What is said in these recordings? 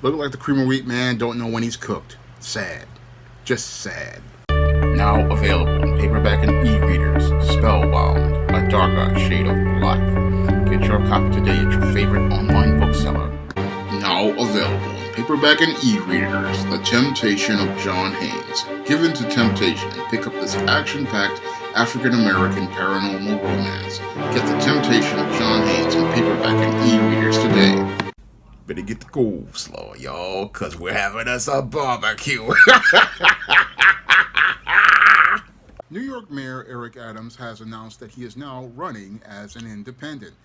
Look like the cream of wheat man don't know when he's cooked. Sad. Just sad. Now available in paperback and e-readers, Spellbound, a darker shade of black. Get your copy today at your favorite online bookseller. Now available in paperback and e-readers, The Temptation of John Haynes. Give in to temptation and pick up this action-packed African-American paranormal romance. Get The Temptation of John Haynes in paperback and e-readers today. Better get the gold slow, y'all, cause we're having us a barbecue. New York Mayor Eric Adams has announced that he is now running as an independent.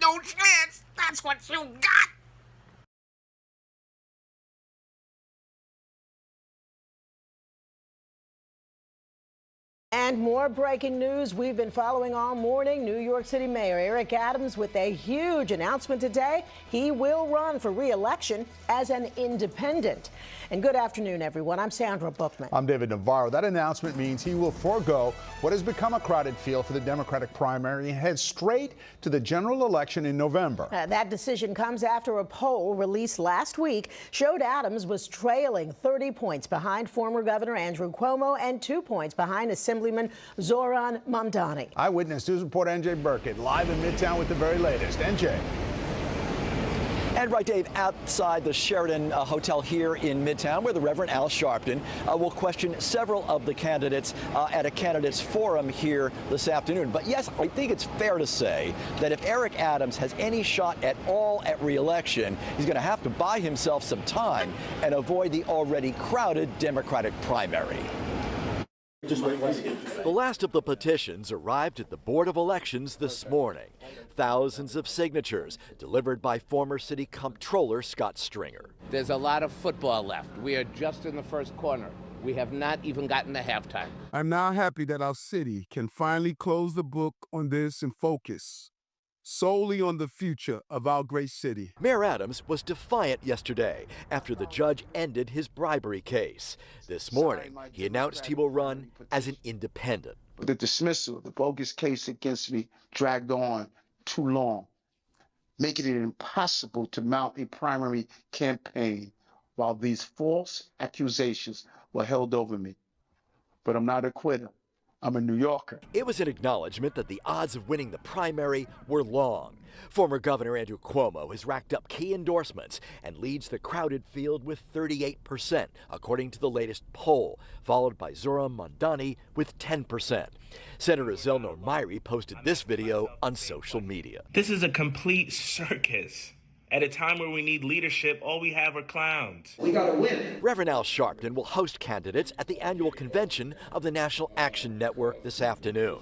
No chance! That's what you got! And more breaking news we've been following all morning. New York City Mayor Eric Adams with a huge announcement today. He will run for re-election as an independent. And good afternoon, everyone. I'm Sandra Bookman. I'm David Navarro. That announcement means he will forego what has become a crowded field for the Democratic primary and head straight to the general election in November. That decision comes after a poll released last week showed Adams was trailing 30 points behind former Governor Andrew Cuomo and 2 points behind Assemblyman Zoran Mamdani. Eyewitness News reporter NJ Burkett live in Midtown with the very latest. NJ. And right, Dave, outside the Sheraton Hotel here in Midtown, where the Reverend Al Sharpton will question several of the candidates at a candidates forum here this afternoon. But yes, I think it's fair to say that if Eric Adams has any shot at all at re-election, he's going to have to buy himself some time and avoid the already crowded Democratic primary. The last of the petitions arrived at the Board of Elections this morning. Thousands of signatures delivered by former City Comptroller Scott Stringer. There's a lot of football left. We are just in the first corner. We have not even gotten to halftime. I'm now happy that our city can finally close the book on this and focus solely on the future of our great city. Mayor Adams was defiant yesterday after the judge ended his bribery case. This morning, he announced he will run as an independent. The dismissal of the bogus case against me dragged on too long, making it impossible to mount a primary campaign while these false accusations were held over me. But I'm not a quitter. I'm a New Yorker. It was an acknowledgement that the odds of winning the primary were long. Former Governor Andrew Cuomo has racked up key endorsements and leads the crowded field with 38%, according to the latest poll, followed by Zoran Mamdani with 10%. Senator Zelnor Myrie posted this video on social media. This is a complete circus. At a time where we need leadership, all we have are clowns. We gotta win. Reverend Al Sharpton will host candidates at the annual convention of the National Action Network this afternoon.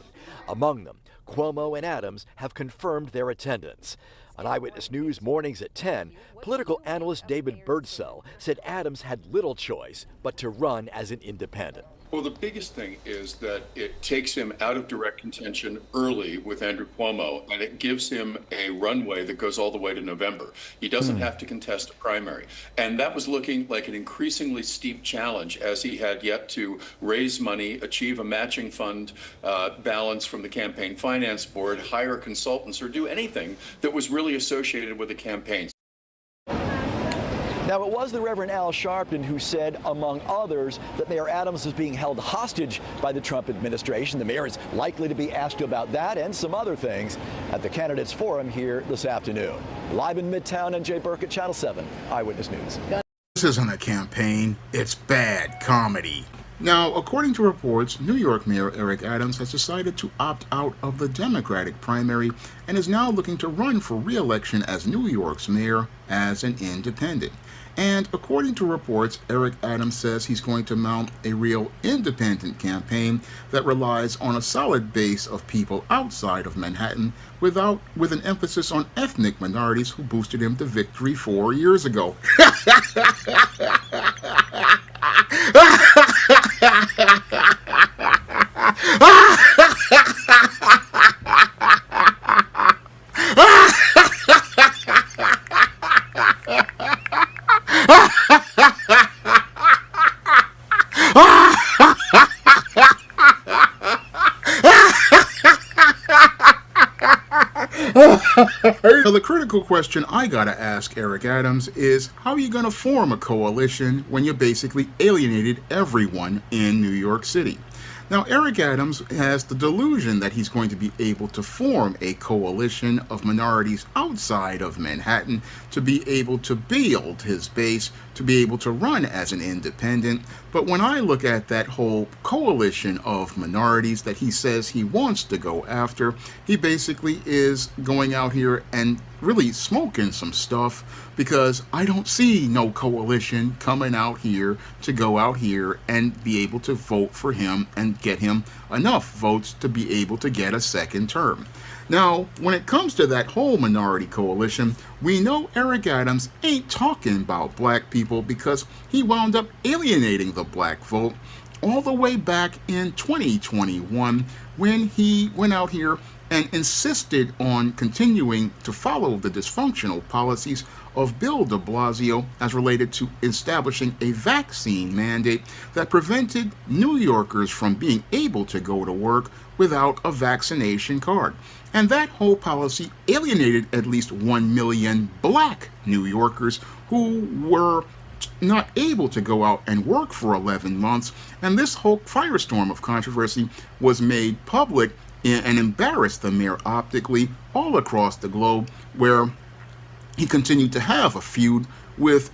Among them, Cuomo and Adams have confirmed their attendance. On Eyewitness News mornings at 10, political analyst David Birdsell said Adams had little choice but to run as an independent. Well, the biggest thing is that it takes him out of direct contention early with Andrew Cuomo, and it gives him a runway that goes all the way to November. He doesn't have to contest a primary. And that was looking like an increasingly steep challenge as he had yet to raise money, achieve a matching fund balance from the Campaign Finance Board, hire consultants, or do anything that was really associated with the campaign. Now, it was the Reverend Al Sharpton who said, among others, that Mayor Adams is being held hostage by the Trump administration. The mayor is likely to be asked about that and some other things at the candidates forum here this afternoon. Live in Midtown, NJ Burkett, Channel 7, Eyewitness News. This isn't a campaign, it's bad comedy. Now, according to reports, New York Mayor Eric Adams has decided to opt out of the Democratic primary and is now looking to run for re-election as New York's mayor as an independent. And according to reports, Eric Adams says he's going to mount a real independent campaign that relies on a solid base of people outside of Manhattan with an emphasis on ethnic minorities who boosted him to victory 4 years ago. Now, the critical question I gotta ask Eric Adams is, how are you gonna form a coalition when you basically alienated everyone in New York City? Now, Eric Adams has the delusion that he's going to be able to form a coalition of minorities outside of Manhattan to be able to build his base, to be able to run as an independent. But when I look at that whole coalition of minorities that he says he wants to go after, he basically is going out here and really smoking some stuff, because I don't see no coalition coming out here to go out here and be able to vote for him and get him enough votes to be able to get a second term. Now, when it comes to that whole minority coalition, we know Eric Adams ain't talking about black people, because he wound up alienating the black vote all the way back in 2021 when he went out here and insisted on continuing to follow the dysfunctional policies of Bill de Blasio as related to establishing a vaccine mandate that prevented New Yorkers from being able to go to work without a vaccination card. And that whole policy alienated at least 1 million black New Yorkers who were not able to go out and work for 11 months. And this whole firestorm of controversy was made public and embarrassed the mayor optically all across the globe, where he continued to have a feud with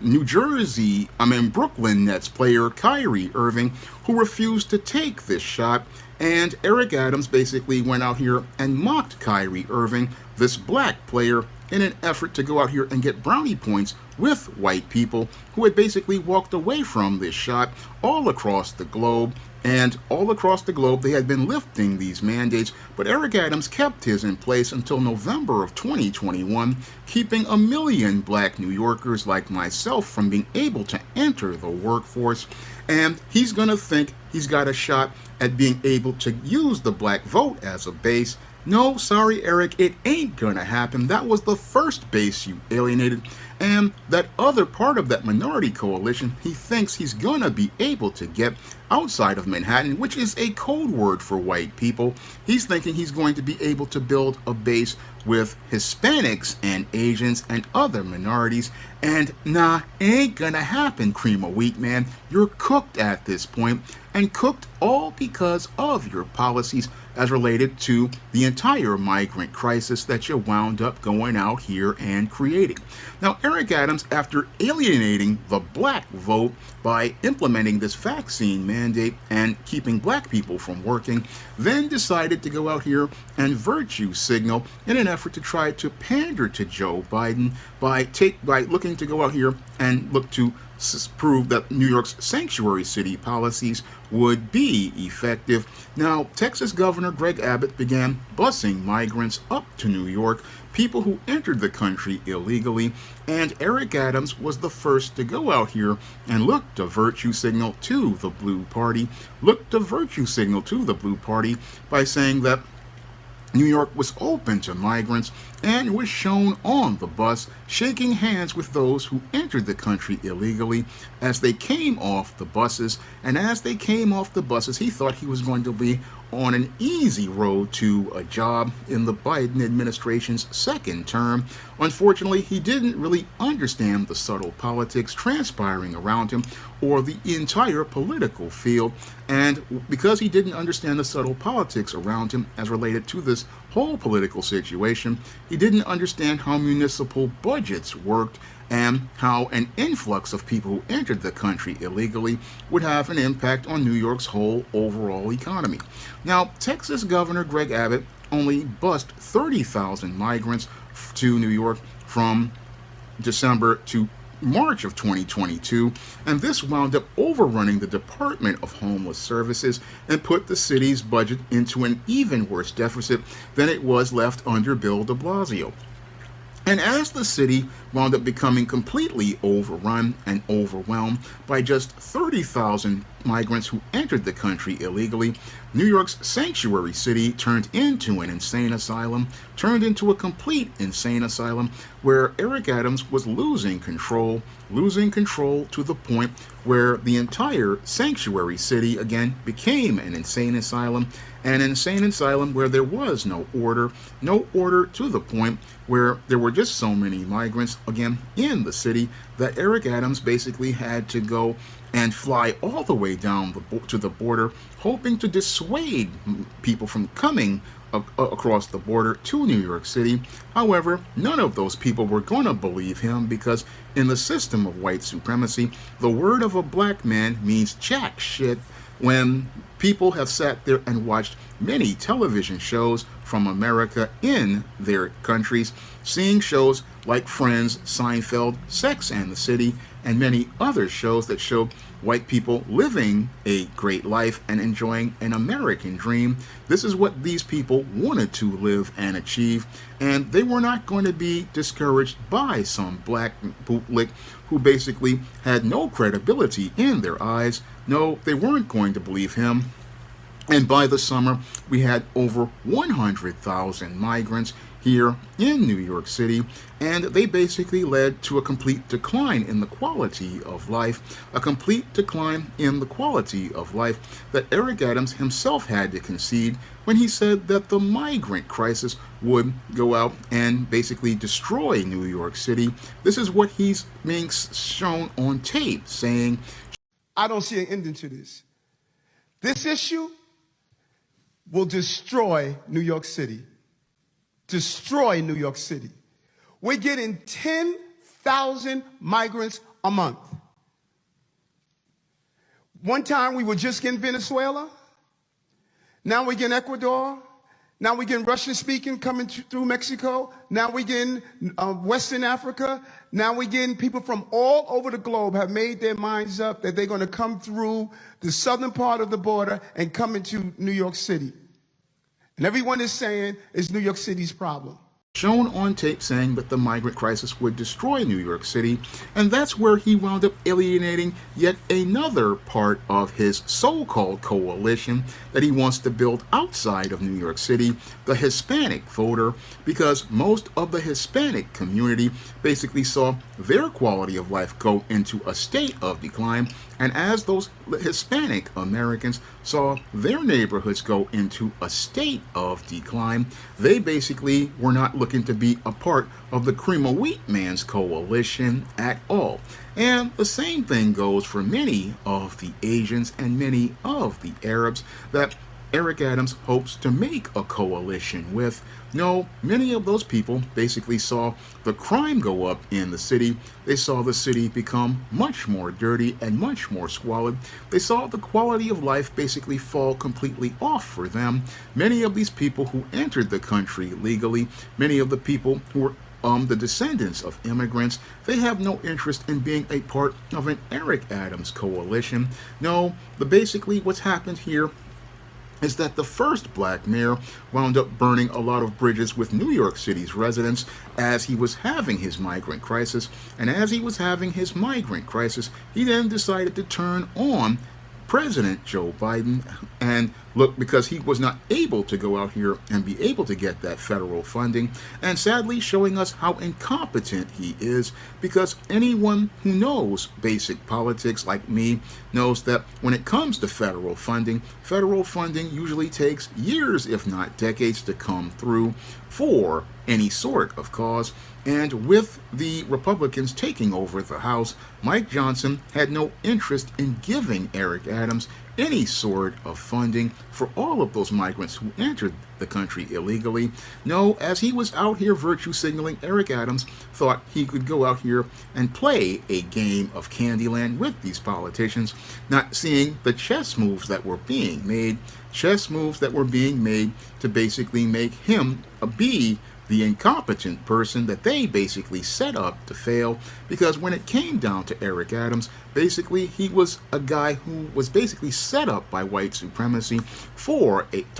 Brooklyn Nets player Kyrie Irving, who refused to take this shot. And Eric Adams basically went out here and mocked Kyrie Irving, this black player, in an effort to go out here and get brownie points with white people who had basically walked away from this shot all across the globe. And all across the globe, they had been lifting these mandates, but Eric Adams kept his in place until November of 2021, keeping 1 million black New Yorkers like myself from being able to enter the workforce. And he's going to think he's got a shot at being able to use the black vote as a base. No, sorry, Eric, it ain't gonna happen. That was the first base you alienated. And that other part of that minority coalition, he thinks he's gonna be able to get outside of Manhattan, which is a code word for white people. He's thinking he's going to be able to build a base with Hispanics and Asians and other minorities. And nah, ain't gonna happen, cream of wheat, man. You're cooked at this point, and cooked all because of your policies as related to the entire migrant crisis that you wound up going out here and creating. Now, Eric Adams, after alienating the black vote by implementing this vaccine mandate and keeping black people from working, then decided to go out here and virtue signal in an effort to try to pander to Joe Biden by looking to go out here and look to prove that New York's sanctuary city policies would be effective. Now, Texas Governor Greg Abbott began busing migrants up to New York, people who entered the country illegally, and Eric Adams was the first to go out here and look to virtue signal to the Blue Party, by saying that New York was open to migrants and was shown on the bus shaking hands with those who entered the country illegally as they came off the buses. And as they came off the buses, he thought he was going to be on an easy road to a job in the Biden administration's second term. Unfortunately, he didn't really understand the subtle politics transpiring around him or the entire political field. And because he didn't understand the subtle politics around him as related to this whole political situation, he didn't understand how municipal budgets worked and how an influx of people who entered the country illegally would have an impact on New York's whole overall economy. Now, Texas Governor Greg Abbott only bused 30,000 migrants to New York from December to March of 2022, and this wound up overrunning the Department of Homeless Services and put the city's budget into an even worse deficit than it was left under Bill de Blasio. And as the city wound up becoming completely overrun and overwhelmed by just 30,000 migrants who entered the country illegally, New York's sanctuary city turned into an insane asylum, turned into a complete insane asylum where Eric Adams was losing control to the point where the entire sanctuary city again became an insane asylum where there was no order to the point where there were just so many migrants again in the city that Eric Adams basically had to go and fly all the way down to the border, hoping to dissuade people from coming across the border to New York City. However, none of those people were going to believe him because in the system of white supremacy, the word of a black man means jack shit. When people have sat there and watched many television shows from America in their countries, seeing shows like Friends, Seinfeld, Sex and the City, and many other shows that show white people living a great life and enjoying an American dream. This is what these people wanted to live and achieve, and they were not going to be discouraged by some black bootlick who basically had no credibility in their eyes. No, they weren't going to believe him. And by the summer, we had over 100,000 migrants here in New York City, and they basically led to a complete decline in the quality of life, that Eric Adams himself had to concede when he said that the migrant crisis would go out and basically destroy New York City. This is what he's being shown on tape saying, I don't see an ending to this. This issue will destroy New York City. Destroy New York City. We're getting 10,000 migrants a month. One time we were just getting Venezuela. Now we're getting Ecuador. Now we're getting Russian-speaking coming through Mexico. Now we're getting Western Africa. Now we're getting people from all over the globe have made their minds up that they're going to come through the southern part of the border and come into New York City. And everyone is saying it's New York City's problem. Shown on tape saying that the migrant crisis would destroy New York City, and that's where he wound up alienating yet another part of his so-called coalition that he wants to build outside of New York City, the Hispanic voter, because most of the Hispanic community basically saw their quality of life go into a state of decline, and as those Hispanic Americans saw their neighborhoods go into a state of decline, they basically were not looking to be a part of the cream of wheat man's coalition at all. And the same thing goes for many of the Asians and many of the Arabs that Eric Adams hopes to make a coalition with. No, many of those people basically saw the crime go up in the city. They saw the city become much more dirty and much more squalid. They saw the quality of life basically fall completely off for them. Many of these people who entered the country legally, many of the people who were the descendants of immigrants, they have no interest in being a part of an Eric Adams coalition. No, basically what's happened here is that the first black mayor wound up burning a lot of bridges with New York City's residents as he was having his migrant crisis. And as he was having his migrant crisis, he then decided to turn on President Joe Biden and look, because he was not able to go out here and be able to get that federal funding, and sadly showing us how incompetent he is, because anyone who knows basic politics like me knows that when it comes to federal funding usually takes years, if not decades, to come through for any sort of cause. And with the Republicans taking over the House, Mike Johnson had no interest in giving Eric Adams any sort of funding for all of those migrants who entered the country illegally. No, as he was out here virtue signaling, Eric Adams thought he could go out here and play a game of Candyland with these politicians, not seeing the chess moves that were being made to basically make him be the incompetent person that they basically set up to fail. Because when it came down to Eric Adams, basically he was a guy who was basically set up by white supremacy to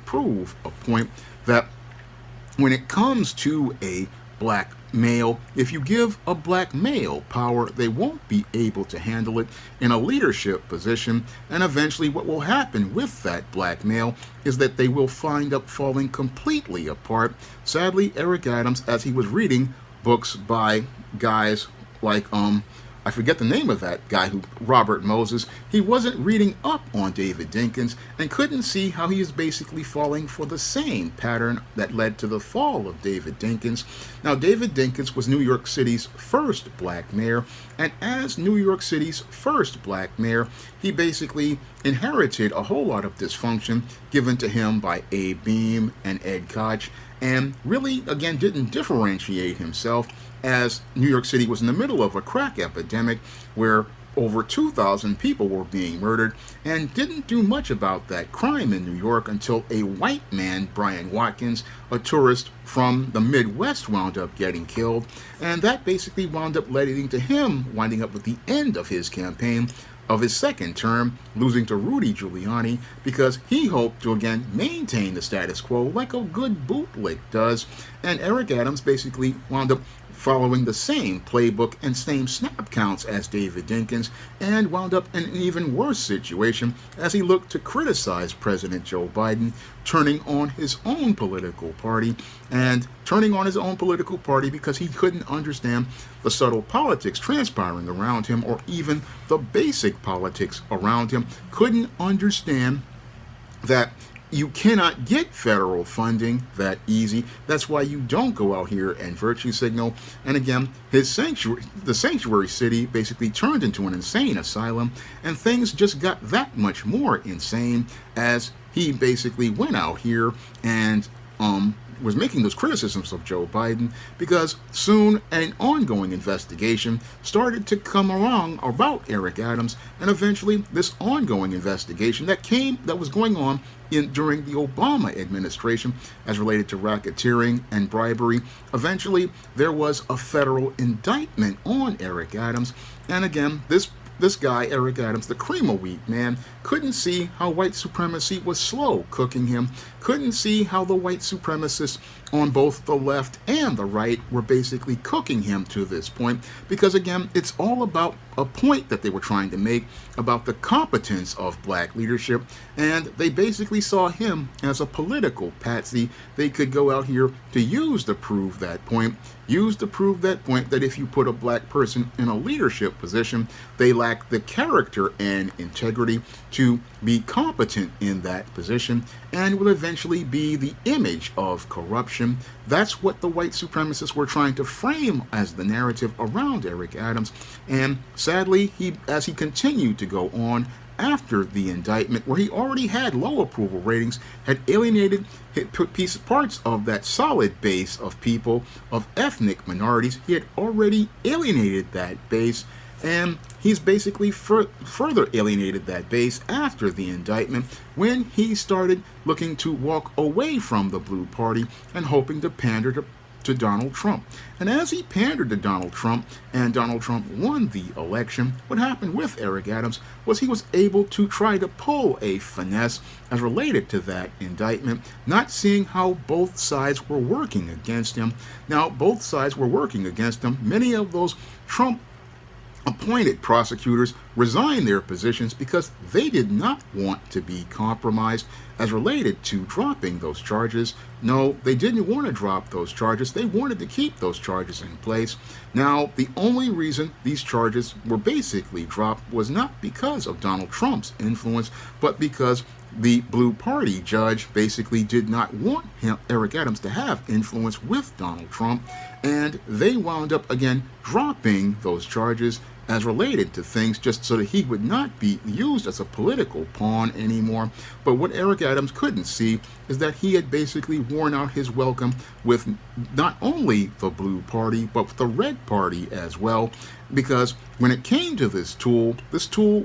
prove a point that when it comes to a black male, if you give a black male power, they won't be able to handle it in a leadership position, and eventually what will happen with that black male is that they will find up falling completely apart. Sadly, Eric Adams, as he was reading books by guys like I forget the name of that guy Robert Moses, he wasn't reading up on David Dinkins and couldn't see how he is basically falling for the same pattern that led to the fall of David Dinkins. Now, David Dinkins was New York City's first black mayor, and as New York City's first black mayor, he basically inherited a whole lot of dysfunction given to him by Abe Beame and Ed Koch, and really, again, didn't differentiate himself, as New York City was in the middle of a crack epidemic where over 2,000 people were being murdered, and didn't do much about that crime in New York until a white man, Brian Watkins, a tourist from the Midwest, wound up getting killed, and that basically wound up leading to him winding up with the end of his campaign of his second term, losing to Rudy Giuliani, because he hoped to again maintain the status quo like a good bootlick does, and Eric Adams basically wound up following the same playbook and same snap counts as David Dinkins, and wound up in an even worse situation as he looked to criticize President Joe Biden, turning on his own political party, because he couldn't understand the subtle politics transpiring around him, or even the basic politics around him. Couldn't understand that you cannot get federal funding that easy. That's why you don't go out here and virtue signal. And again, the sanctuary city basically turned into an insane asylum, and things just got that much more insane as he basically went out here and was making those criticisms of Joe Biden, because soon an ongoing investigation started to come along about Eric Adams, and eventually this ongoing investigation that was going on during the Obama administration as related to racketeering and bribery. Eventually there was a federal indictment on Eric Adams, and again, this guy, Eric Adams, the cream of wheat man, couldn't see how white supremacy was slow cooking him, couldn't see how the white supremacists on both the left and the right were basically cooking him to this point, because again, it's all about a point that they were trying to make about the competence of black leadership, and they basically saw him as a political patsy they could go out here to use to prove that point that if you put a black person in a leadership position, they lack the character and integrity to be competent in that position, and will eventually be the image of corruption. That's what the white supremacists were trying to frame as the narrative around Eric Adams, and sadly, as he continued to go on after the indictment, where he already had low approval ratings, had alienated parts of that solid base of people, of ethnic minorities. He had already alienated that base, and he's basically further alienated that base after the indictment, when he started looking to walk away from the Blue Party and hoping to pander to Donald Trump. And as he pandered to Donald Trump, and Donald Trump won the election, what happened with Eric Adams was he was able to try to pull a finesse as related to that indictment, not seeing how both sides were working against him. Now, both sides were working against him. Many of those Trump appointed prosecutors resigned their positions because they did not want to be compromised as related to dropping those charges. No, they didn't want to drop those charges. They wanted to keep those charges in place. Now, the only reason these charges were basically dropped was not because of Donald Trump's influence, but because the Blue Party judge basically did not want Eric Adams to have influence with Donald Trump, and they wound up again dropping those charges as related to things just so that he would not be used as a political pawn anymore. But what Eric Adams couldn't see is that he had basically worn out his welcome with not only the Blue Party, but with the Red Party as well, because when it came to this tool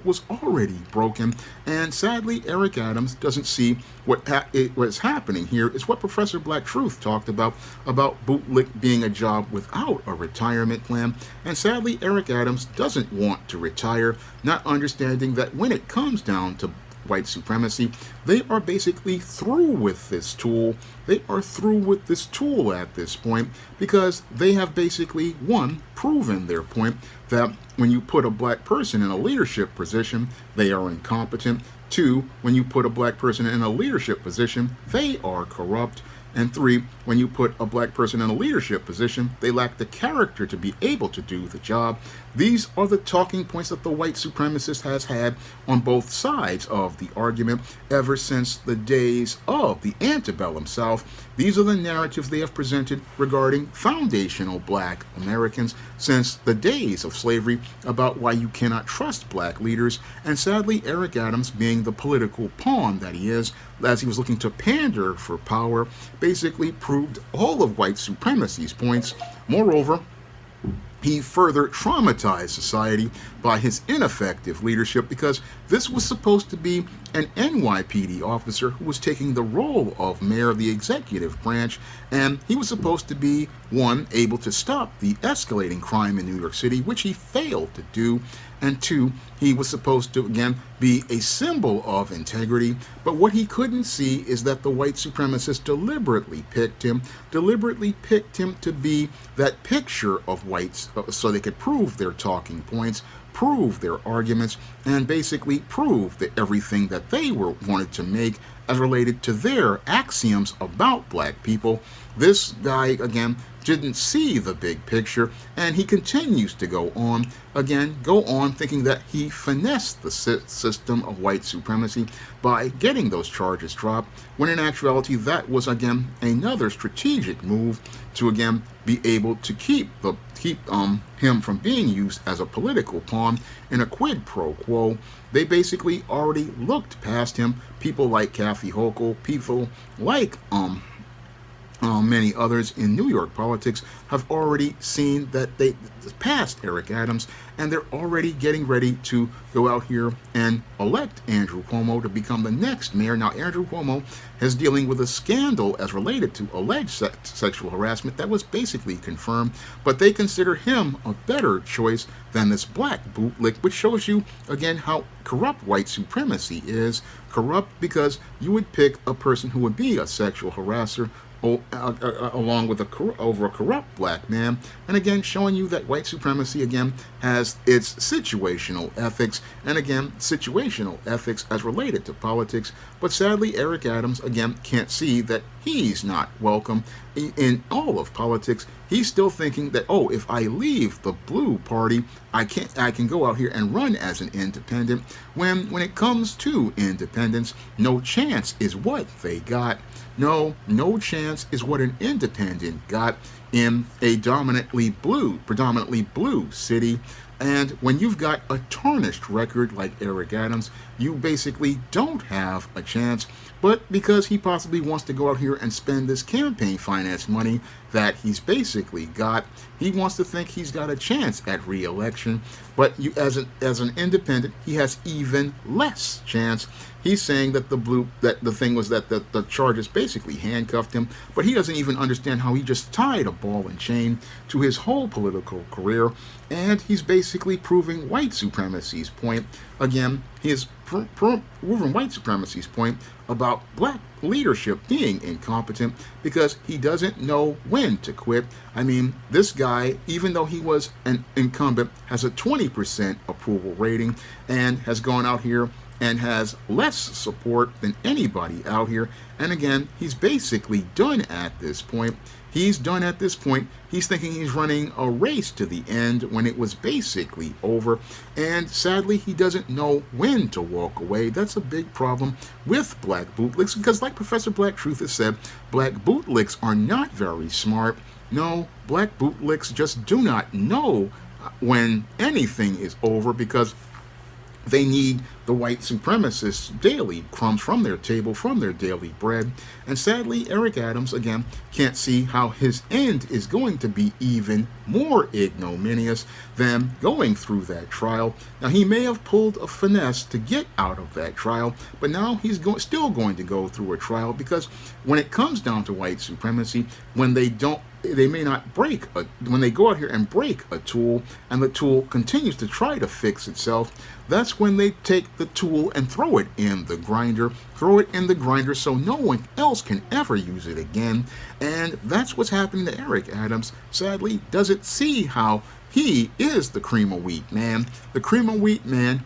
was already broken, and sadly Eric Adams doesn't see what's happening here is what Professor Black Truth talked about bootlick being a job without a retirement plan, and sadly Eric Adams doesn't want to retire, not understanding that when it comes down to white supremacy, they are basically through with this tool. They are through with this tool at this point because they have basically, one, proven their point that when you put a black person in a leadership position, they are incompetent. Two, when you put a black person in a leadership position, they are corrupt. And three, when you put a black person in a leadership position, they lack the character to be able to do the job. These are the talking points that the white supremacist has had on both sides of the argument ever since the days of the antebellum South. These are the narratives they have presented regarding foundational black Americans since the days of slavery about why you cannot trust black leaders. And sadly, Eric Adams, being the political pawn that he is, as he was looking to pander for power, basically proved all of white supremacy's points. Moreover, he further traumatized society by his ineffective leadership because this was supposed to be an NYPD officer who was taking the role of mayor of the executive branch, and he was supposed to be, one, able to stop the escalating crime in New York City, which he failed to do, and two, he was supposed to, again, be a symbol of integrity. But what he couldn't see is that the white supremacists deliberately picked him to be that picture of whites so they could prove their talking points, prove their arguments, and basically prove that everything that they wanted to make as related to their axioms about black people. This guy, again, didn't see the big picture, and he continues to go on thinking that he finessed the system of white supremacy by getting those charges dropped, when in actuality that was, again, another strategic move to, again, be able to keep him from being used as a political pawn in a quid pro quo. They basically already looked past him. People like Kathy Hochul, people like many others in New York politics have already seen that they passed Eric Adams, and they're already getting ready to go out here and elect Andrew Cuomo to become the next mayor. Now, Andrew Cuomo is dealing with a scandal as related to alleged sexual harassment that was basically confirmed, but they consider him a better choice than this black bootlick, which shows you, again, how corrupt white supremacy is. Corrupt because you would pick a person who would be a sexual harasser along with over a corrupt black man, and again showing you that white supremacy again has its situational ethics, and again situational ethics as related to politics. But sadly, Eric Adams again can't see that he's not welcome in all of politics. He's still thinking that, oh, if I leave the blue party, I can go out here and run as an independent. When it comes to independence, no chance is what they got. No chance is what an independent got in a predominantly blue city. And when you've got a tarnished record like Eric Adams, you basically don't have a chance. But because he possibly wants to go out here and spend this campaign finance money that he's basically got, he wants to think he's got a chance at re-election. But as an independent, he has even less chance. He's saying that the thing was that the charges basically handcuffed him, but he doesn't even understand how he just tied a ball and chain to his whole political career, and he's basically proving white supremacy's point. Again, he is proving white supremacy's point about black leadership being incompetent because he doesn't know when to quit. I mean, this guy, even though he was an incumbent, has a 20% approval rating and has gone out here and has less support than anybody out here. And again, he's basically done at this point. He's done at this point. He's thinking he's running a race to the end when it was basically over. And sadly, he doesn't know when to walk away. That's a big problem with black bootlicks because, like Professor Black Truth has said, black bootlicks are not very smart. No, black bootlicks just do not know when anything is over because they need the white supremacists' daily crumbs from their table, from their daily bread. And sadly, Eric Adams, again, can't see how his end is going to be even more ignominious than going through that trial. Now, he may have pulled a finesse to get out of that trial, but now he's still going to go through a trial because when it comes down to white supremacy, when they don't they may not break when they go out here and break a tool and the tool continues to try to fix itself. That's when they take the tool and throw it in the grinder, so no one else can ever use it again. And that's what's happening to Eric Adams. Sadly, doesn't see how he is the cream of wheat man,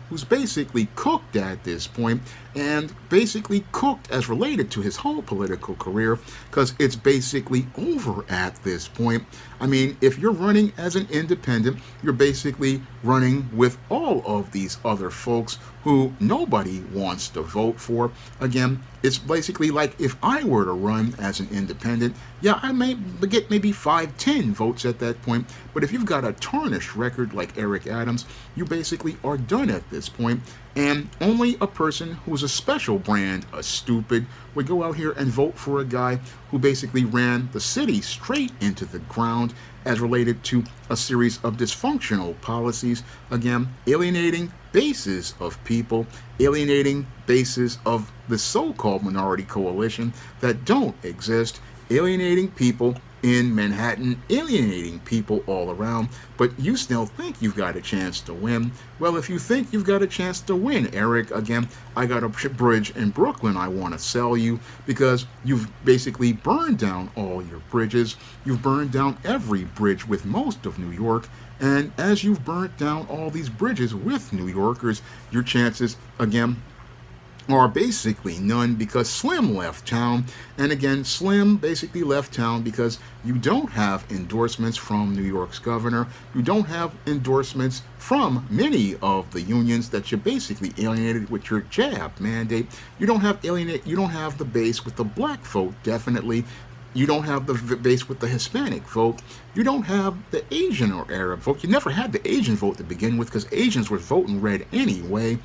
who's basically cooked at this point, and basically cooked as related to his whole political career, because it's basically over at this point. I mean, if you're running as an independent, you're basically running with all of these other folks who nobody wants to vote for. Again, it's basically like if I were to run as an independent, yeah, I may get maybe 5-10 votes at that point, but if you've got a tarnished record like Eric Adams, you basically are done at this point. And only a person who's a special brand, a stupid, would go out here and vote for a guy who basically ran the city straight into the ground as related to a series of dysfunctional policies. Again, alienating bases of people, alienating bases of the so-called minority coalition that don't exist, alienating people in Manhattan, alienating people all around, but you still think you've got a chance to win. Well, if you think you've got a chance to win, Eric, again, I got a bridge in Brooklyn I want to sell you, because you've basically burned down all your bridges. You've burned down every bridge with most of New York, and as you've burnt down all these bridges with New Yorkers, your chances, again, are basically none, because Slim left town. And again, Slim basically left town because you don't have endorsements from New York's governor. You don't have endorsements from many of the unions that you basically alienated with your jab mandate. You don't have the base with the black vote, definitely. You don't have the base with the Hispanic vote. You don't have the Asian or Arab vote. You never had the Asian vote to begin with, because Asians were voting red anyway.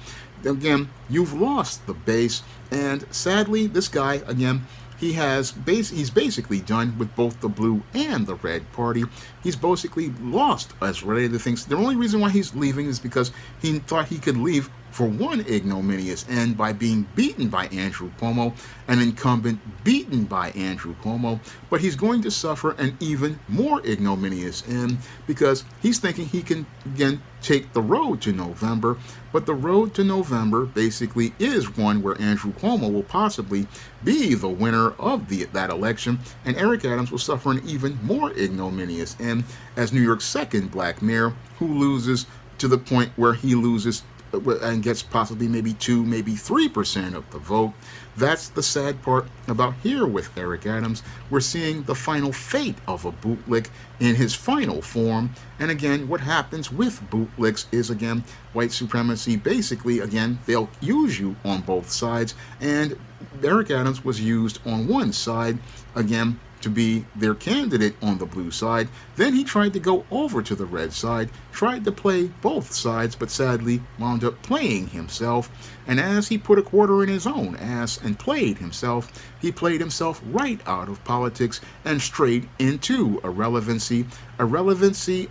Again, you've lost the base, and sadly, this guy, again, he's basically done with both the blue and the red party. He's basically lost as related to things. The only reason why he's leaving is because he thought he could leave for one ignominious end by being beaten by Andrew Cuomo, an incumbent beaten by Andrew Cuomo, but he's going to suffer an even more ignominious end because he's thinking he can again take the road to November, but the road to November basically is one where Andrew Cuomo will possibly be the winner of that election, and Eric Adams will suffer an even more ignominious end as New York's second black mayor, who loses to the point where he loses and gets possibly maybe 2, maybe 3% of the vote. That's the sad part about here with Eric Adams. We're seeing the final fate of a bootlick in his final form. And again, what happens with bootlicks is, again, white supremacy. Basically, again, they'll use you on both sides. And Eric Adams was used on one side, again, to be their candidate on the blue side. Then he tried to go over to the red side, tried to play both sides, but sadly wound up playing himself. And as he put a quarter in his own ass and played himself, he played himself right out of politics and straight into irrelevancy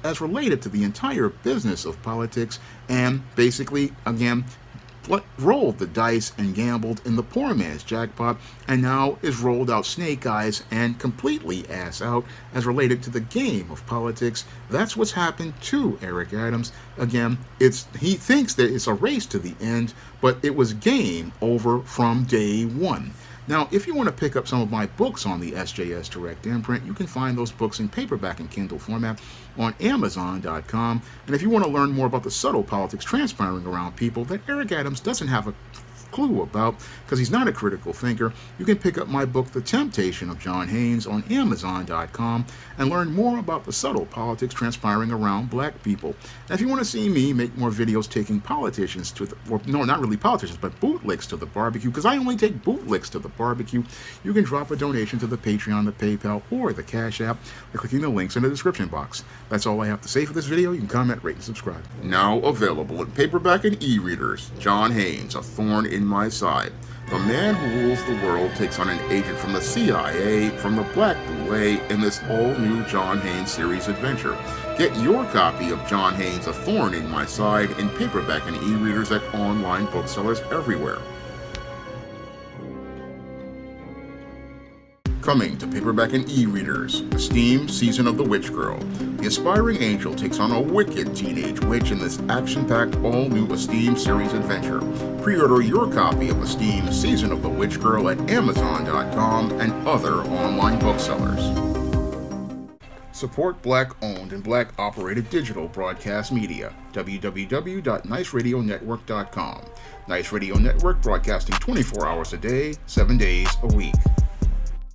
as related to the entire business of politics, and basically, again, rolled the dice and gambled in the poor man's jackpot, and now is rolled out snake eyes and completely ass out as related to the game of politics. That's what's happened to Eric Adams. Again, he thinks that it's a race to the end, but it was game over from day one. Now, if you want to pick up some of my books on the SJS Direct Imprint, you can find those books in paperback and Kindle format on Amazon.com. And if you want to learn more about the subtle politics transpiring around people that Eric Adams doesn't have a clue about because he's not a critical thinker, you can pick up my book, The Temptation of John Haynes, on Amazon.com and learn more about the subtle politics transpiring around black people. And if you want to see me make more videos taking politicians to not really politicians, but bootlicks to the barbecue, because I only take bootlicks to the barbecue, you can drop a donation to the Patreon, the PayPal, or the Cash App by clicking the links in the description box. That's all I have to say for this video. You can comment, rate, and subscribe. Now available in paperback and e-readers, John Haynes, A Thorn in My Side. The man who rules the world takes on an agent from the CIA, from the Black Boule, in this all-new John Haynes series adventure. Get your copy of John Haynes' A Thorn in My Side in paperback and e-readers at online booksellers everywhere. Coming to paperback and e-readers, Esteem, Season of the Witch Girl. The aspiring angel takes on a wicked teenage witch in this action-packed all-new Esteem series adventure. Pre-order your copy of Esteem, Season of the Witch Girl at Amazon.com and other online booksellers. Support Black-owned and Black-operated digital broadcast media. www.niceradionetwork.com. Nice Radio Network, broadcasting 24 hours a day, 7 days a week.